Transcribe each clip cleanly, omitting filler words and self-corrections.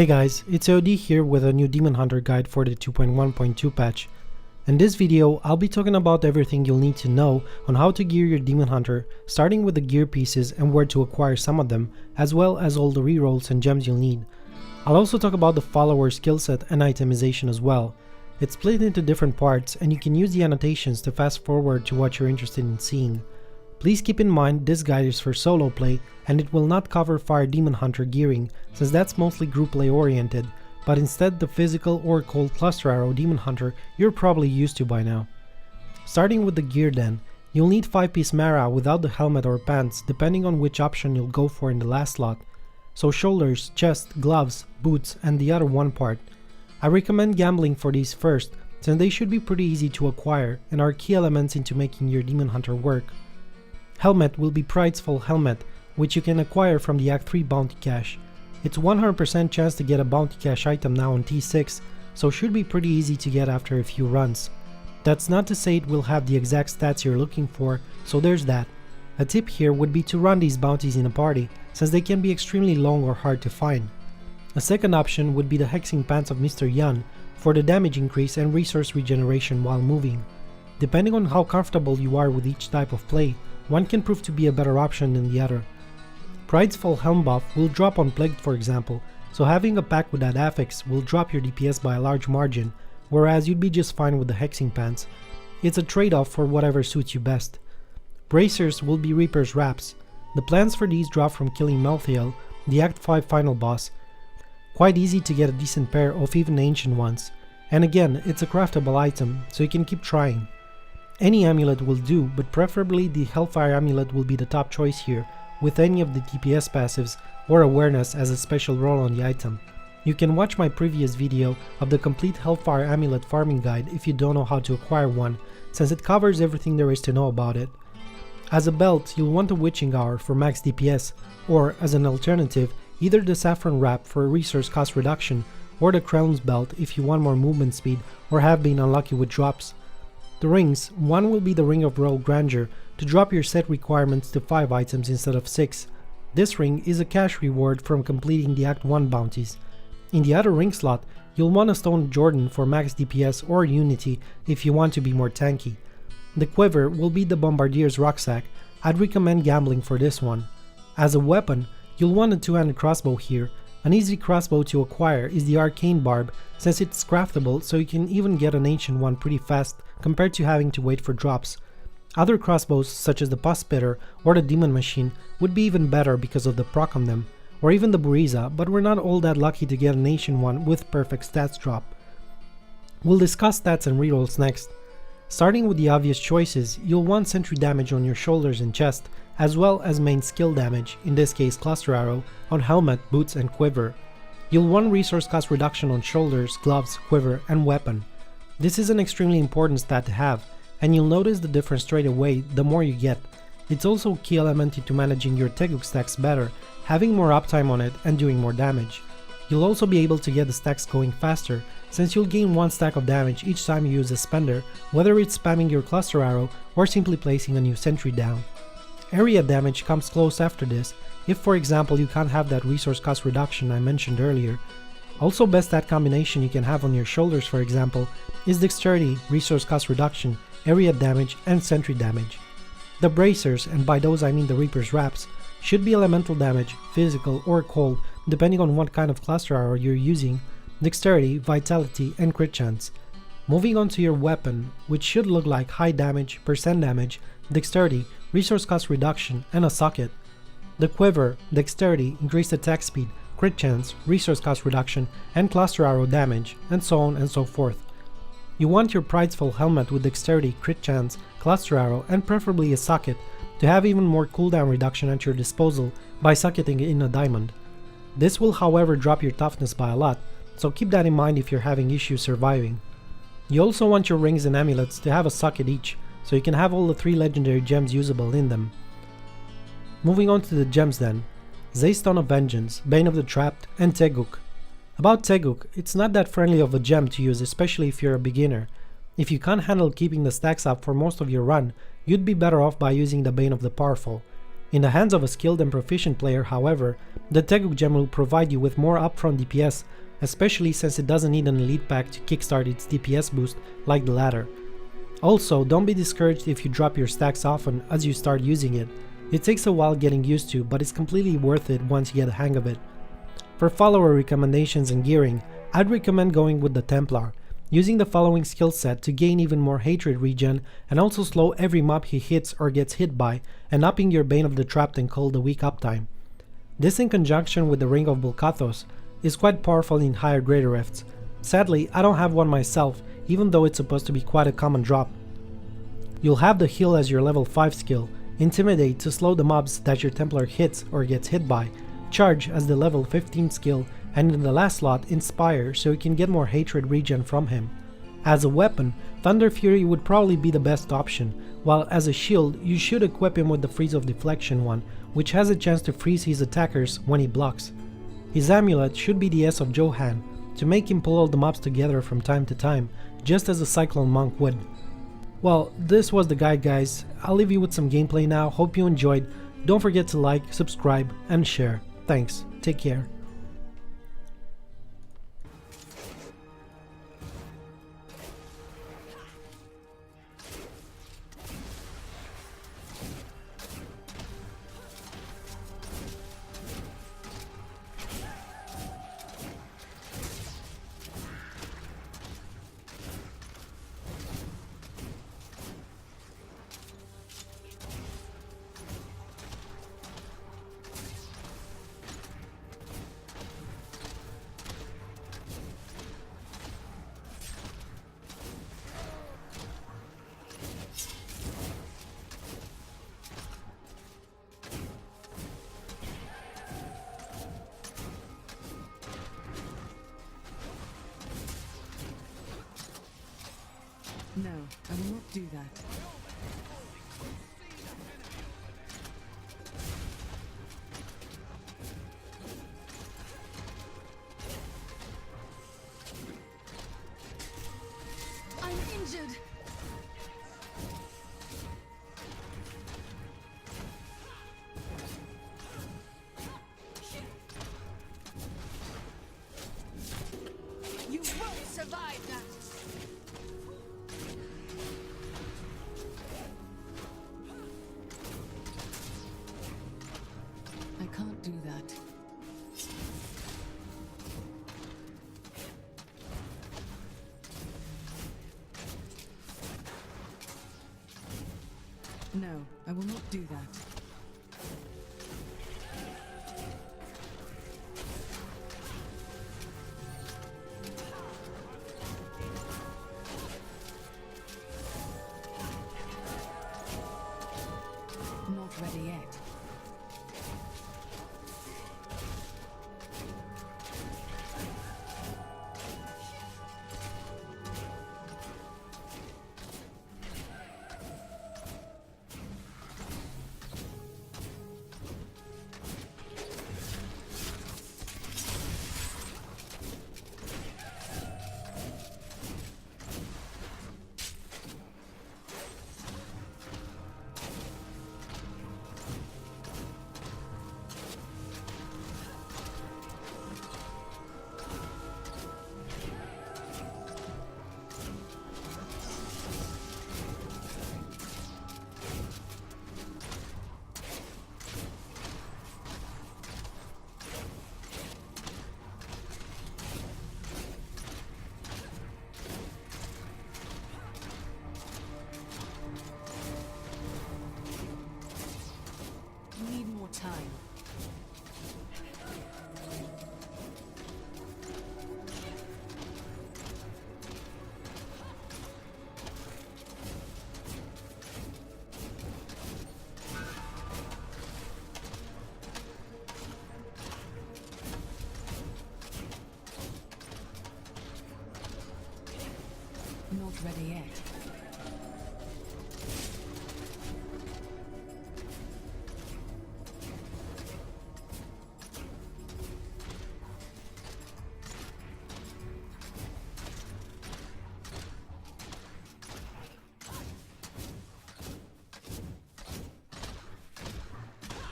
Hey guys, it's OD here with a new Demon Hunter guide for the 2.1.2 patch. In this video, I'll be talking about everything you'll need to know on how to gear your Demon Hunter, starting with the gear pieces and where to acquire some of them, as well as all the rerolls and gems you'll need. I'll also talk about the follower skill set and itemization as well. It's split into different parts and you can use the annotations to fast forward to what you're interested in seeing. Please keep in mind this guide is for solo play and it will not cover Fire Demon Hunter gearing since that's mostly group play oriented, but instead the physical or cold cluster arrow Demon Hunter you're probably used to by now. Starting with the gear then, you'll need 5-piece Mara without the helmet or pants depending on which option you'll go for in the last slot. So shoulders, chest, gloves, boots and the other one part. I recommend gambling for these first since they should be pretty easy to acquire and are key elements into making your Demon Hunter work. Helmet will be Prideful Helmet, which you can acquire from the Act 3 bounty cache. It's 100% chance to get a bounty cache item now on T6, so should be pretty easy to get after a few runs. That's not to say it will have the exact stats you're looking for, so there's that. A tip here would be to run these bounties in a party, since they can be extremely long or hard to find. A second option would be the Hexing Pants of Mr. Yan for the damage increase and resource regeneration while moving. Depending on how comfortable you are with each type of play, one can prove to be a better option than the other. Prideful Helm buff will drop on Plagued for example, so having a pack with that affix will drop your DPS by a large margin, whereas you'd be just fine with the Hexing Pants. It's a trade-off for whatever suits you best. Bracers will be Reaper's Wraps. The plans for these drop from killing Melthiel, the Act 5 final boss. Quite easy to get a decent pair of even ancient ones, and again it's a craftable item, so you can keep trying. Any amulet will do, but preferably the Hellfire amulet will be the top choice here, with any of the DPS passives or awareness as a special role on the item. You can watch my previous video of the complete Hellfire amulet farming guide if you don't know how to acquire one, since it covers everything there is to know about it. As a belt, you'll want a Witching Hour for max DPS, or as an alternative, either the Saffron Wrap for resource cost reduction, or the Crown's Belt if you want more movement speed or have been unlucky with drops. The rings, one will be the Ring of Royal Grandeur to drop your set requirements to 5 items instead of 6. This ring is a cash reward from completing the Act 1 bounties. In the other ring slot, you'll want a Stone Jordan for max DPS or Unity if you want to be more tanky. The quiver will be the Bombardier's Rucksack. I'd recommend gambling for this one. As a weapon, you'll want a 2-handed crossbow here. An easy crossbow to acquire is the Arcane Barb since it's craftable, so you can even get an ancient one pretty fast compared to having to wait for drops. Other crossbows such as the Pus Spitter or the Demon Machine would be even better because of the proc on them, or even the Buriza, but we're not all that lucky to get an ancient one with perfect stats drop. We'll discuss stats and rerolls next. Starting with the obvious choices, you'll want sentry damage on your shoulders and chest, as well as main skill damage, in this case cluster arrow, on helmet, boots and quiver. You'll want resource cost reduction on shoulders, gloves, quiver and weapon. This is an extremely important stat to have, and you'll notice the difference straight away the more you get. It's also a key element into managing your Teguk stacks better, having more uptime on it and doing more damage. You'll also be able to get the stacks going faster, since you'll gain 1 stack of damage each time you use a spender, whether it's spamming your cluster arrow or simply placing a new sentry down. Area damage comes close after this, if for example you can't have that resource cost reduction I mentioned earlier. Also best stat combination you can have on your shoulders for example is Dexterity, resource cost reduction, area damage and sentry damage. The bracers, and by those I mean the Reaper's Wraps, should be elemental damage, physical or cold depending on what kind of cluster arrow you're using, dexterity, vitality and crit chance. Moving on to your weapon, which should look like high damage, percent damage, dexterity, resource cost reduction and a socket. The quiver, dexterity, increased attack speed, crit chance, resource cost reduction and cluster arrow damage, and so on and so forth. You want your Prideful helmet with dexterity, crit chance, cluster arrow and preferably a socket to have even more cooldown reduction at your disposal by socketing in a diamond. This will however drop your toughness by a lot, so keep that in mind if you're having issues surviving. You also want your rings and amulets to have a socket each, so you can have all the 3 legendary gems usable in them. Moving on to the gems then. Zaystone of Vengeance, Bane of the Trapped and Teguk. About Teguk, it's not that friendly of a gem to use, especially if you're a beginner. If you can't handle keeping the stacks up for most of your run, you'd be better off by using the Bane of the Powerful. In the hands of a skilled and proficient player, however, the Teguk gem will provide you with more upfront DPS, especially since it doesn't need an elite pack to kickstart its DPS boost like the latter. Also, don't be discouraged if you drop your stacks often as you start using it. It takes a while getting used to, but it's completely worth it once you get a hang of it. For follower recommendations and gearing, I'd recommend going with the Templar, using the following skill set to gain even more hatred regen and also slow every mob he hits or gets hit by, and upping your Bane of the Trapped and Cold a week uptime. This in conjunction with the Ring of Bulkathos is quite powerful in higher greater rifts. Sadly, I don't have one myself, even though it's supposed to be quite a common drop. You'll have the Heal as your level 5 skill, Intimidate to slow the mobs that your Templar hits or gets hit by, Charge as the level 15 skill, and in the last slot, Inspire so you can get more hatred regen from him. As a weapon, Thunder Fury would probably be the best option, while as a shield you should equip him with the Freeze of Deflection one, which has a chance to freeze his attackers when he blocks. His amulet should be the S of Johan, to make him pull all the mobs together from time to time, just as a Cyclone Monk would. Well, this was the guide guys, I'll leave you with some gameplay now, hope you enjoyed, don't forget to like, subscribe, and share. Thanks, take care. No, I will not do that. I'm injured. You won't survive that. I can't do that. No, I will not do that. Not ready yet. We need more time. Not ready yet.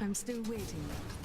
I'm still waiting.